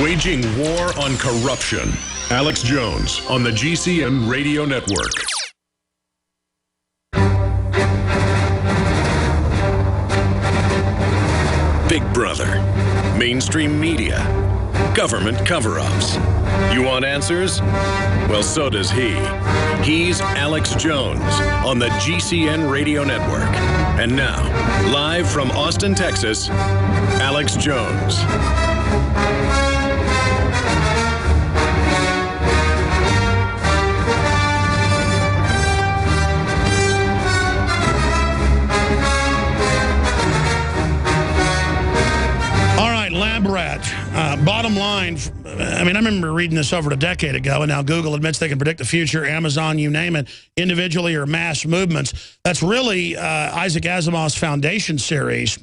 Waging war on corruption. Alex Jones on the GCN Radio Network. Big Brother, mainstream media, government cover-ups. You want answers? Well, so does he. He's Alex Jones on the GCN Radio Network. And now, live from Austin, Texas, Alex Jones. Lab rat. Bottom line, I mean, I remember reading this over a decade ago, and now Google admits they can predict the future, Amazon, you name it, individually or mass movements. That's really Isaac Asimov's Foundation series,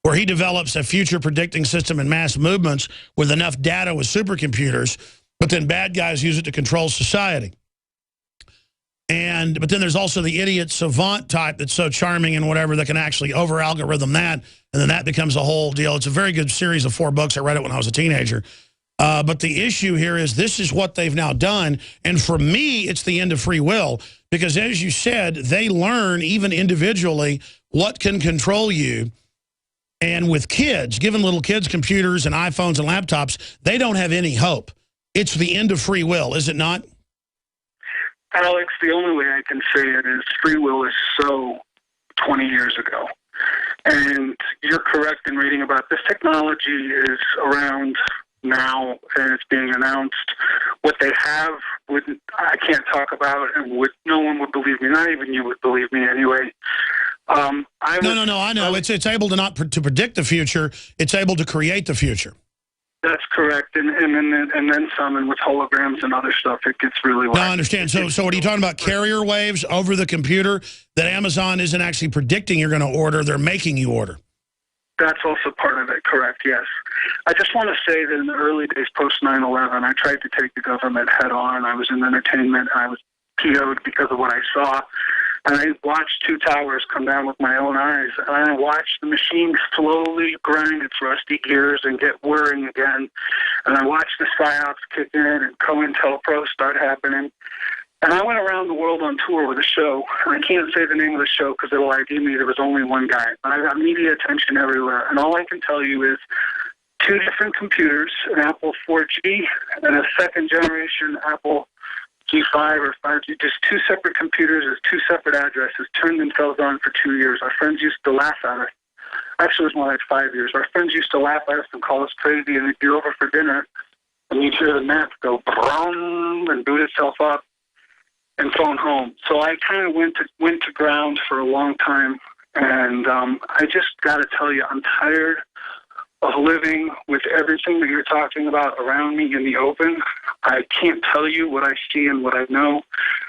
where he develops a future predicting system in mass movements with enough data with supercomputers, but then bad guys use it to control society. But then there's also the idiot savant type that's so charming and whatever that can actually over-algorithm that, and then that becomes a whole deal. It's a very good series of 4 books. I read it when I was a teenager. But the issue here is this is what they've now done, and for me, it's the end of free will, because as you said, they learn, even individually, what can control you. And with kids, given little kids computers and iPhones and laptops, they don't have any hope. It's the end of free will, is it not? Alex, the only way I can say it is free will is so 20 years ago. And you're correct in reading about this. Technology is around now, and it's being announced. What they have, I can't talk about, and no one would believe me. Not even you would believe me anyway. No, I know. It's able to not to predict the future. It's able to create the future. That's correct, and then some, and with holograms and other stuff, it gets really wacky. No, I understand. So what are you talking about, carrier waves over the computer that Amazon isn't actually predicting you're going to order, they're making you order? That's also part of it, correct, yes. I just want to say that in the early days post 9/11, I tried to take the government head on. I was in entertainment, and I was PO'd because of what I saw. And I watched 2 towers come down with my own eyes. And I watched the machine slowly grind its rusty gears and get whirring again. And I watched the PSYOPs kick in and COINTELPRO start happening. And I went around the world on tour with a show. I can't say the name of the show because it'll ID me. There was only one guy. But I got media attention everywhere. And all I can tell you is 2 different computers, an Apple 4G and a second-generation Apple G5 or 5G, just 2 separate computers with 2 separate addresses, turned themselves on for 2 years. Our friends used to laugh at us. Actually, it was more like 5 years. Our friends used to laugh at us and call us crazy, and they'd be over for dinner, and you'd hear the map go boom and boot itself up and phone home. So I kind of went to ground for a long time, and I just got to tell you, I'm tired of living with everything that you're talking about around me in the open. I can't tell you what I see and what I know.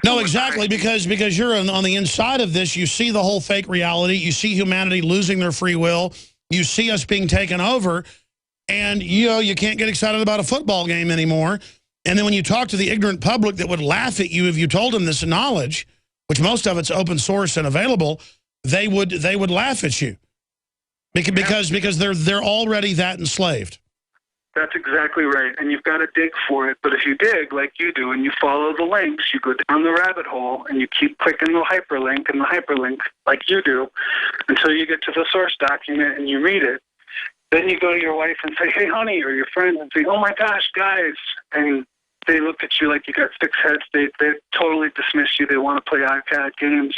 No, exactly, because you're on the inside of this. You see the whole fake reality. You see humanity losing their free will. You see us being taken over, and you can't get excited about a football game anymore. And then when you talk to the ignorant public that would laugh at you if you told them this knowledge, which most of it's open source and available, they would laugh at you. Because they're already that enslaved. That's exactly right, and you've got to dig for it. But if you dig like you do and you follow the links, you go down the rabbit hole and you keep clicking the hyperlink and the hyperlink like you do until you get to the source document and you read it. Then you go to your wife and say, hey, honey, or your friend, and say, oh, my gosh, guys. And they look at you like you got 6 heads. They totally dismiss you. They want to play iPad games.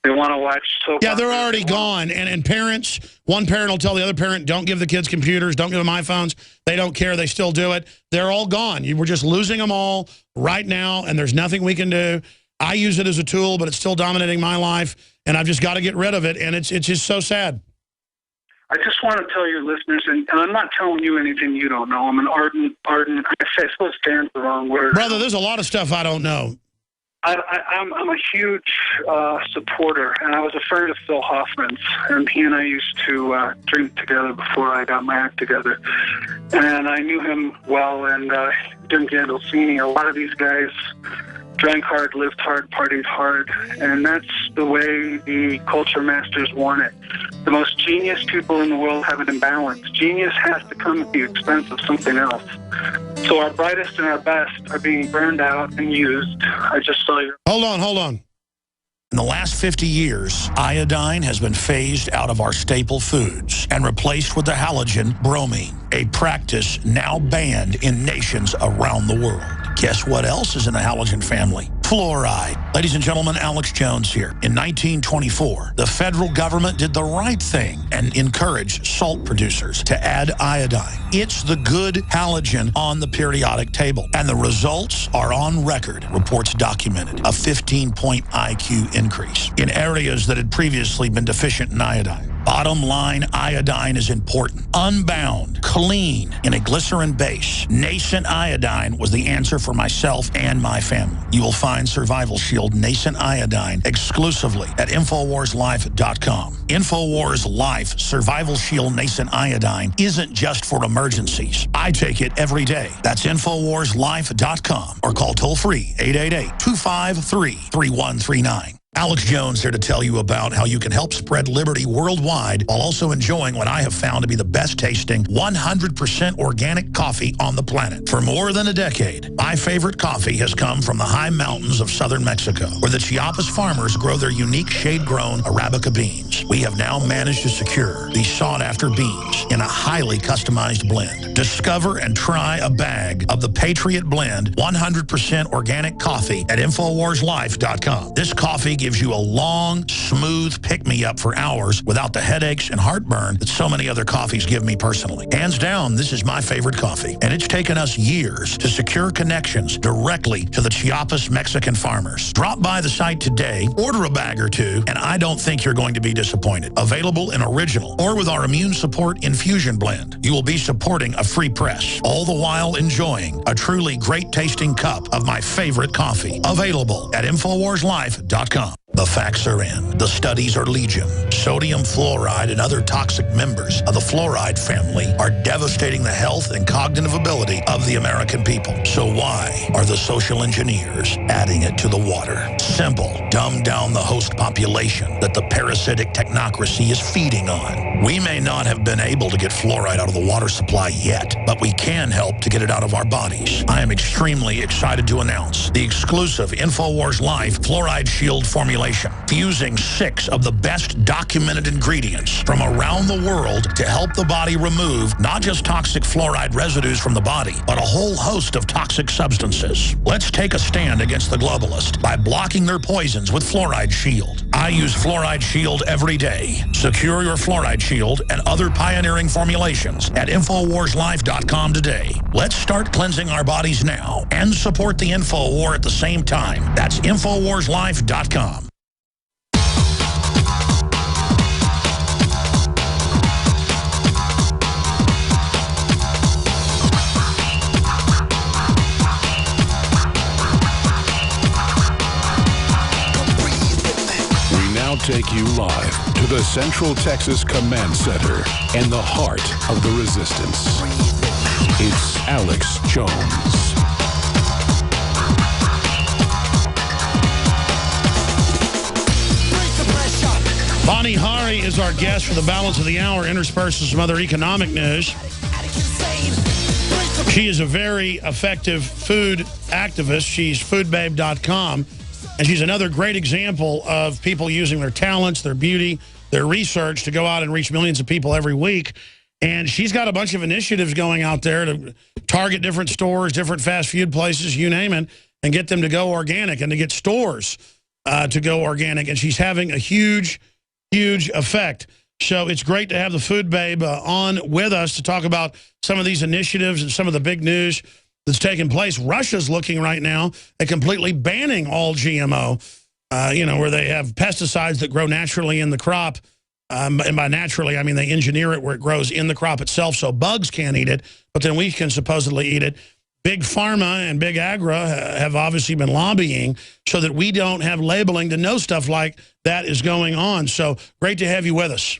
They want to watch soap Yeah, they're already gone. And parents, one parent will tell the other parent, don't give the kids computers, don't give them iPhones. They don't care. They still do it. They're all gone. We're just losing them all right now, and there's nothing we can do. I use it as a tool, but it's still dominating my life, and I've just got to get rid of it, and it's just so sad. I just want to tell your listeners, and I'm not telling you anything you don't know. I'm an ardent, I suppose stands the wrong word. Brother, there's a lot of stuff I don't know. I'm a huge supporter, and I was a friend of Phil Hoffman's, and he and I used to drink together before I got my act together. And I knew him well, and Jim Gandolfini, a lot of these guys drank hard, lived hard, partied hard, and that's the way the culture masters want it. The most genius people in the world have an imbalance. Genius has to come at the expense of something else. So our brightest and our best are being burned out and used. I just saw your... Hold on. In the last 50 years, iodine has been phased out of our staple foods and replaced with the halogen bromine, a practice now banned in nations around the world. Guess what else is in the halogen family? Fluoride. Ladies and gentlemen, Alex Jones here. In 1924, the federal government did the right thing and encouraged salt producers to add iodine. It's the good halogen on the periodic table. And the results are on record. Reports documented a 15-point IQ increase in areas that had previously been deficient in iodine. Bottom line, iodine is important. Unbound, clean, in a glycerin base. Nascent iodine was the answer for myself and my family. You will find Survival Shield Nascent Iodine exclusively at InfoWarsLife.com. InfoWars Life Survival Shield Nascent Iodine isn't just for emergencies. I take it every day. That's InfoWarsLife.com or call toll-free 888-253-3139. Alex Jones here to tell you about how you can help spread liberty worldwide while also enjoying what I have found to be the best tasting 100% organic coffee on the planet. For more than a decade, my favorite coffee has come from the high mountains of southern Mexico, where the Chiapas farmers grow their unique shade-grown Arabica beans. We have now managed to secure these sought-after beans in a highly customized blend. Discover and try a bag of the Patriot Blend 100% organic coffee at InfoWarsLife.com. This coffee gives you a long, smooth pick-me-up for hours without the headaches and heartburn that so many other coffees give me personally. Hands down, this is my favorite coffee, and it's taken us years to secure connections directly to the Chiapas Mexican farmers. Drop by the site today, order a bag or two, and I don't think you're going to be disappointed. Available in original or with our Immune Support Infusion Blend. You will be supporting a free press, all the while enjoying a truly great-tasting cup of my favorite coffee. Available at InfoWarsLife.com. The facts are in. The studies are legion. Sodium fluoride and other toxic members of the fluoride family are devastating the health and cognitive ability of the American people. So why are the social engineers adding it to the water? Simple. Dumb down the host population that the parasitic technocracy is feeding on. We may not have been able to get fluoride out of the water supply yet, but we can help to get it out of our bodies. I am extremely excited to announce the exclusive InfoWars Life Fluoride Shield formulation, fusing 6 of the best documented ingredients from around the world to help the body remove not just toxic fluoride residues from the body, but a whole host of toxic substances. Let's take a stand against the globalist by blocking their poisons with Fluoride Shield. I use Fluoride Shield every day. Secure your Fluoride Shield and other pioneering formulations at InfoWarsLife.com today. Let's start cleansing our bodies now and support the Info War at the same time. That's InfoWarsLife.com. Take you live to the Central Texas Command Center and the heart of the resistance. It's Alex Jones. Bonnie Hari is our guest for the balance of the hour, interspersed with some other economic news. She is a very effective food activist. She's foodbabe.com. And she's another great example of people using their talents, their beauty, their research to go out and reach millions of people every week. And she's got a bunch of initiatives going out there to target different stores, different fast food places, you name it, and get them to go organic and to get stores to go organic. And she's having a huge, huge effect. So it's great to have the Food Babe on with us to talk about some of these initiatives and some of the big news that's taking place. Russia's looking right now at completely banning all GMO, where they have pesticides that grow naturally in the crop. And by naturally, I mean they engineer it where it grows in the crop itself so bugs can't eat it, but then we can supposedly eat it. Big Pharma and Big Agra have obviously been lobbying so that we don't have labeling to know stuff like that is going on. So great to have you with us.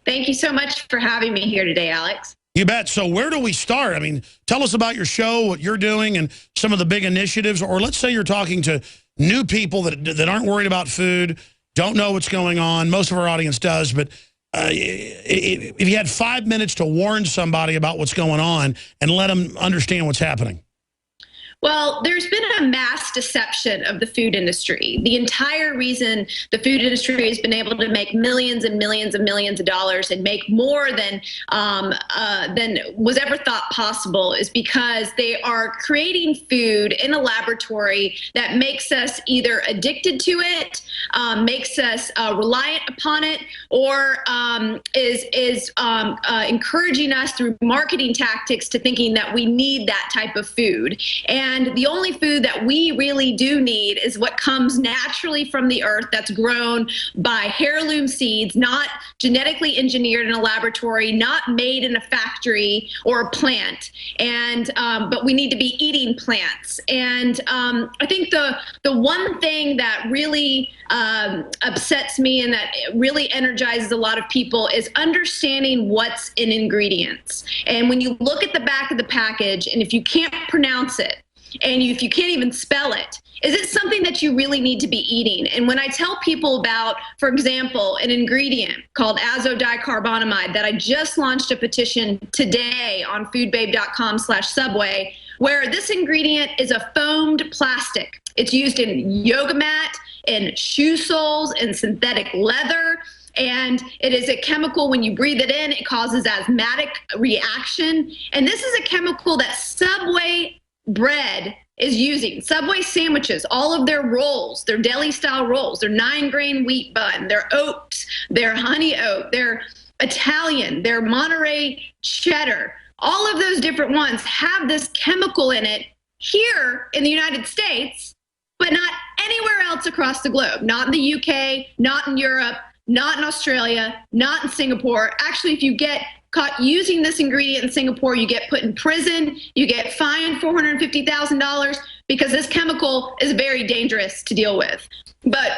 Thank you so much for having me here today, Alex. You bet. So where do we start? I mean, tell us about your show, what you're doing, and some of the big initiatives. Or let's say you're talking to new people that aren't worried about food, don't know what's going on. Most of our audience does, but if you had 5 minutes to warn somebody about what's going on and let them understand what's happening. Well, there's been a mass deception of the food industry. The entire reason the food industry has been able to make millions and millions and millions of dollars and make more than was ever thought possible is because they are creating food in a laboratory that makes us either addicted to it, makes us reliant upon it, or is encouraging us through marketing tactics to thinking that we need that type of food. And the only food that we really do need is what comes naturally from the earth, that's grown by heirloom seeds, not genetically engineered in a laboratory, not made in a factory or a plant. And but we need to be eating plants. And I think the one thing that really upsets me and that really energizes a lot of people is understanding what's in ingredients. And when you look at the back of the package, and if you can't pronounce it, and if you can't even spell it, is it something that you really need to be eating? And when I tell people about, for example, an ingredient called azodicarbonamide that I just launched a petition today on foodbabe.com/subway, where this ingredient is a foamed plastic. It's used in yoga mat, in shoe soles, in synthetic leather. And it is a chemical, when you breathe it in, it causes asthmatic reaction. And this is a chemical that Subway bread is using. Subway sandwiches, all of their rolls, their deli style rolls, their 9-grain wheat bun, their oats, their honey oat, their Italian, their Monterey cheddar, all of those different ones have this chemical in it here in the United States, but not anywhere else across the globe. Not in the UK, not in Europe, not in Australia, not in Singapore. Actually, if you get caught using this ingredient in Singapore, you get put in prison, you get fined $450,000 because this chemical is very dangerous to deal with. But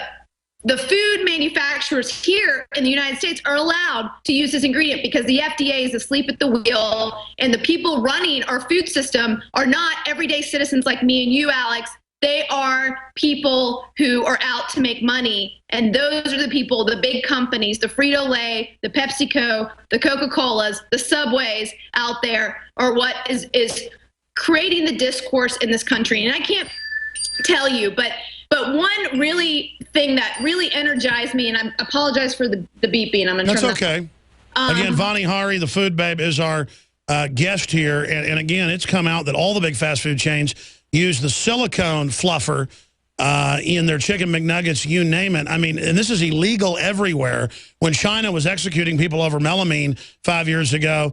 the food manufacturers here in the United States are allowed to use this ingredient because the FDA is asleep at the wheel, and the people running our food system are not everyday citizens like me and you, Alex. They are people who are out to make money. And those are the people, the big companies, the Frito-Lay, the PepsiCo, the Coca-Colas, the Subways out there are what is creating the discourse in this country. And I can't tell you, but one really thing that really energized me, and I apologize for the beeping. I'm going to turn That's okay. Again, Vani Hari, the Food Babe, is our guest here. And again, it's come out that all the big fast food chains use the silicone fluffer in their chicken McNuggets, you name it. I mean, and this is illegal everywhere. When China was executing people over melamine 5 years ago,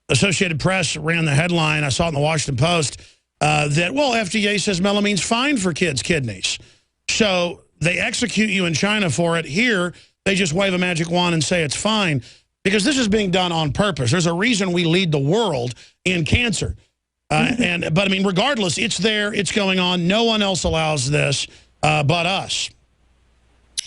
Associated Press ran the headline, I saw it in the Washington Post, that, well, FDA says melamine's fine for kids' kidneys. So they execute you in China for it. Here, they just wave a magic wand and say it's fine, because this is being done on purpose. There's a reason we lead the world in cancer. But I mean, regardless, it's there, it's going on. No one else allows this but us.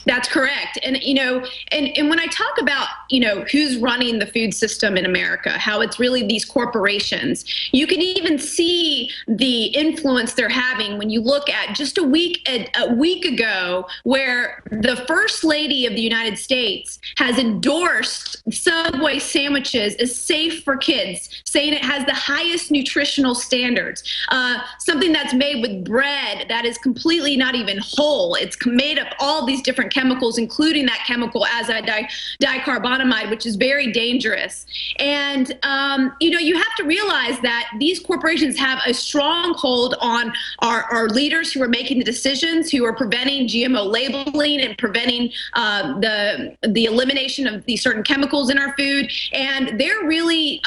That's correct. And, you know, and when I talk about, you know, who's running the food system in America, how it's really these corporations, you can even see the influence they're having when you look at just a week ago, where the First Lady of the United States has endorsed Subway sandwiches as safe for kids, saying it has the highest nutritional standards. Something that's made with bread that is completely not even whole. It's made up all these different chemicals, including that chemical azodicarbonamide, which is very dangerous. And, you know, you have to realize that these corporations have a strong hold on our leaders who are making the decisions, who are preventing GMO labeling and preventing the elimination of these certain chemicals in our food. And they're really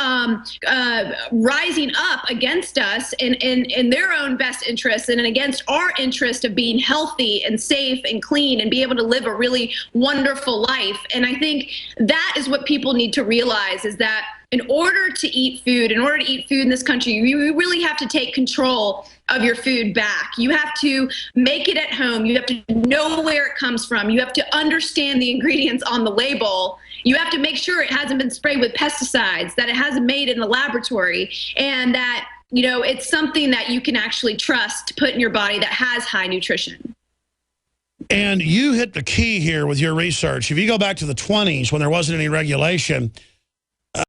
rising up against us in their own best interests and against our interest of being healthy and safe and clean and be able to live a really wonderful life. And I think that is what people need to realize, is that in order to eat food in this country, you really have to take control of your food back. You have to make it at home. You have to know where it comes from. You have to understand the ingredients on the label. You have to make sure it hasn't been sprayed with pesticides, that it hasn't made in the laboratory, and that, you know, it's something that you can actually trust to put in your body that has high nutrition. And you hit the key here with your research. If you go back to the 20s when there wasn't any regulation,